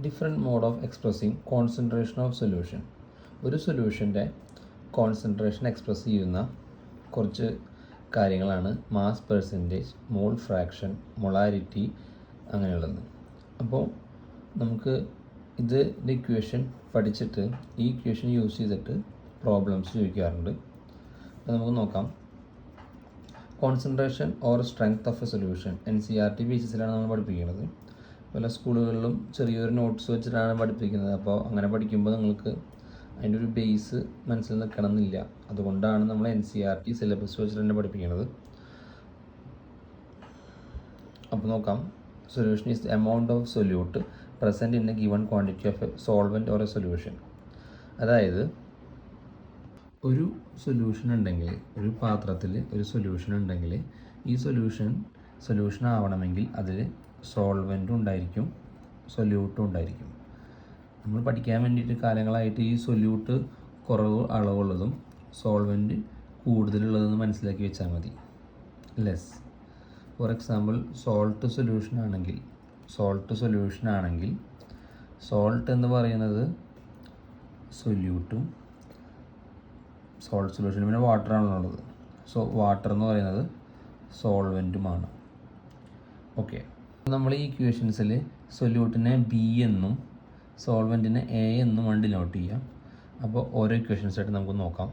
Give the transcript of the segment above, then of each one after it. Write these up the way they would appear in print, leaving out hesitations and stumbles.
Different mode of expressing concentration of solution. ഒരു സൊല്യൂഷൻ്റെ concentration express ചെയ്യുന്ന കുറച്ച് കാര്യങ്ങളാണ് mass percentage, mole fraction, molarity അങ്ങനെയുള്ളത്. അപ്പോൾ നമുക്ക് ഇതിൻ്റെ ഇക്വേഷൻ പഠിച്ചിട്ട് ഈ ഇക്വേഷൻ യൂസ് ചെയ്തിട്ട് പ്രോബ്ലംസ് ചോദിക്കാറുണ്ട്. അപ്പോൾ നമുക്ക് നോക്കാം. Concentration or strength of A solution NCERT ബേസിസിലാണ് നമ്മൾ പഠിപ്പിക്കുന്നത്. പല സ്കൂളുകളിലും ചെറിയൊരു നോട്ട്സ് വെച്ചിട്ടാണ് പഠിപ്പിക്കുന്നത്. അപ്പോൾ അങ്ങനെ പഠിക്കുമ്പോൾ നിങ്ങൾക്ക് അതിൻ്റെ ഒരു ബേസ് മനസ്സിൽ നിൽക്കണമെന്നില്ല. അതുകൊണ്ടാണ് നമ്മൾ NCERT സിലബസ് വെച്ചിട്ട് തന്നെ പഠിപ്പിക്കുന്നത്. അപ്പോൾ നോക്കാം. Solution is the amount of solute present in A given quantity of A solvent or A solution. അതായത് ഒരു സൊല്യൂഷൻ ഉണ്ടെങ്കിൽ, ഒരു പാത്രത്തിൽ ഒരു സൊല്യൂഷൻ ഉണ്ടെങ്കിൽ ഈ സൊല്യൂഷൻ ആവണമെങ്കിൽ അതിൽ സോൾവെൻറ്റും ഉണ്ടായിരിക്കും, സൊല്യൂട്ടും ഉണ്ടായിരിക്കും. നമ്മൾ പഠിക്കാൻ വേണ്ടിയിട്ട് കാലങ്ങളായിട്ട് ഈ സൊല്യൂട്ട് കുറവ് അളവുള്ളതും സോൾവെൻറ്റ് കൂടുതലുള്ളതെന്ന് മനസ്സിലാക്കി വെച്ചാൽ മതി. Less. For example salt solution ആണെങ്കിൽ സോൾട്ട് എന്ന് പറയുന്നത് സൊല്യൂട്ടും, സോൾട്ട് സൊല്യൂഷൻ പിന്നെ വാട്ടറാണുള്ളത്. സോ വാട്ടർ എന്ന് പറയുന്നത് സോൾവെൻറ്റുമാണ്. ഓക്കെ, നമ്മൾ ഈ ഇക്വേഷൻസിൽ സൊല്യൂട്ടിനെ B എന്നും സോൾവെൻറ്റിനെ A എന്നുമാണ് ഡിനോട്ട് ചെയ്യാം. അപ്പോൾ ഓരോ ഇക്വേഷൻസ് ആയിട്ട് നമുക്ക് നോക്കാം.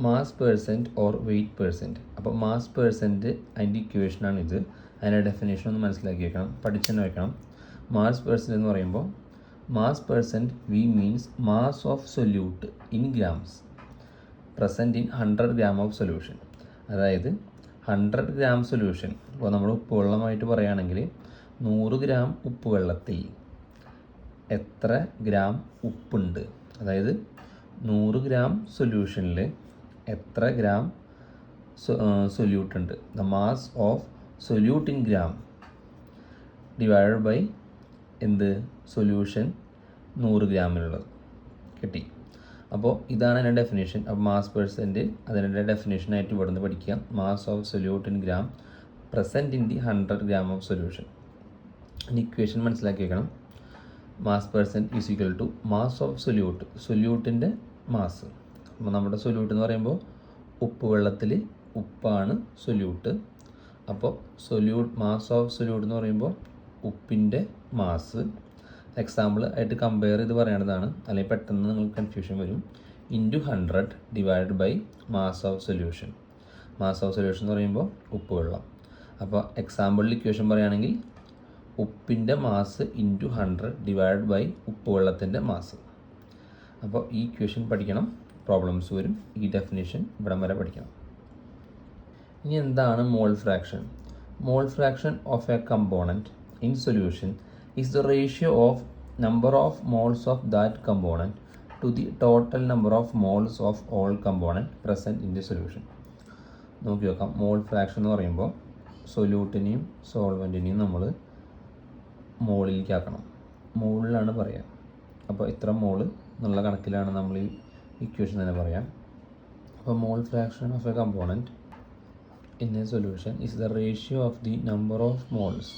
Mass percent or weight percent. അപ്പോൾ മാസ് പെർസെൻറ്റ് അതിൻ്റെ ഇക്വേഷനാണിത്. അതിൻ്റെ ഡെഫിനേഷൻ ഒന്ന് മനസ്സിലാക്കി വെക്കണം, പഠിച്ചു തന്നെ വെക്കണം. മാസ് പെർസെൻറ്റ് എന്ന് പറയുമ്പോൾ mass percent V means mass of solute in grams present in 100 gram of solution. അതായത് 100 ഗ്രാം സൊല്യൂഷൻ, ഇപ്പോൾ നമ്മൾ ഉപ്പുവെള്ളമായിട്ട് പറയുകയാണെങ്കിൽ 100 ഗ്രാം ഉപ്പുവെള്ളത്തിൽ എത്ര ഗ്രാം ഉപ്പുണ്ട്, അതായത് 100 ഗ്രാം സൊല്യൂഷനിൽ എത്ര ഗ്രാം സൊല്യൂട്ട് ഉണ്ട്. The mass of solute in gram divided by solution 100 ഗ്രാമിലുള്ളത് കിട്ടി. അപ്പോൾ ഇതാണ് അതിൻ്റെ ഡെഫിനേഷൻ. അപ്പോൾ മാസ് പെർസെൻറ്റ് അതിൻ്റെ ഡെഫിനേഷനായിട്ട് ഇവിടെ നിന്ന് പഠിക്കുക. Mass of solute in gram present in the 100 gram of solution. ഇനി ഇക്വേഷൻ മനസ്സിലാക്കി വെക്കണം. Mass percent is equal to mass of സൊല്യൂട്ടിൻ്റെ മാസ്. അപ്പോൾ നമ്മുടെ സൊല്യൂട്ട് എന്ന് പറയുമ്പോൾ ഉപ്പ് വെള്ളത്തിൽ ഉപ്പാണ് സൊല്യൂട്ട്. അപ്പോൾ മാസ് ഓഫ് സൊല്യൂട്ട് എന്ന് പറയുമ്പോൾ ഉപ്പിൻ്റെ മാസ്. എക്സാമ്പിൾ ആയിട്ട് കമ്പയർ ചെയ്ത് പറയേണ്ടതാണ്, അല്ലെങ്കിൽ പെട്ടെന്ന് നിങ്ങൾക്ക് കൺഫ്യൂഷൻ വരും. Into 100 divide by mass of solution. Mass of solution എന്ന് പറയുമ്പോൾ ഉപ്പ് വെള്ളം. അപ്പോൾ എക്സാമ്പിളിൽ ഇക്വേഷൻ പറയുകയാണെങ്കിൽ ഉപ്പിൻ്റെ മാസ് ഇൻറ്റു 100 ഡിവൈഡ് ബൈ ഉപ്പ് വെള്ളത്തിൻ്റെ മാസ്. അപ്പോൾ ഈ ഇക്വേഷൻ പഠിക്കണം, പ്രോബ്ലംസ് വരും. ഈ ഡെഫിനേഷൻ ഇവിടം വരെ പഠിക്കണം. ഇനി എന്താണ് mole fraction? Mole fraction of A component in solution is the ratio of number of moles of that component to the total number of moles of all component present in the solution. നോക്കി നോക്കാം. Mole fraction എന്ന് പറയുമ്പോൾ സൊല്യൂട്ടിനെയും സോൾവെൻറ്റിനെയും നമ്മൾ മോളിലേക്ക് ആക്കണം. മോളിലാണ് പറയാം. അപ്പോൾ ഇത്ര മോള് എന്നുള്ള കണക്കിലാണ് നമ്മൾ ഈ ഇക്വേഷൻ തന്നെ പറയാം. അപ്പോൾ mole fraction of A component in a solution is the ratio of the number of moles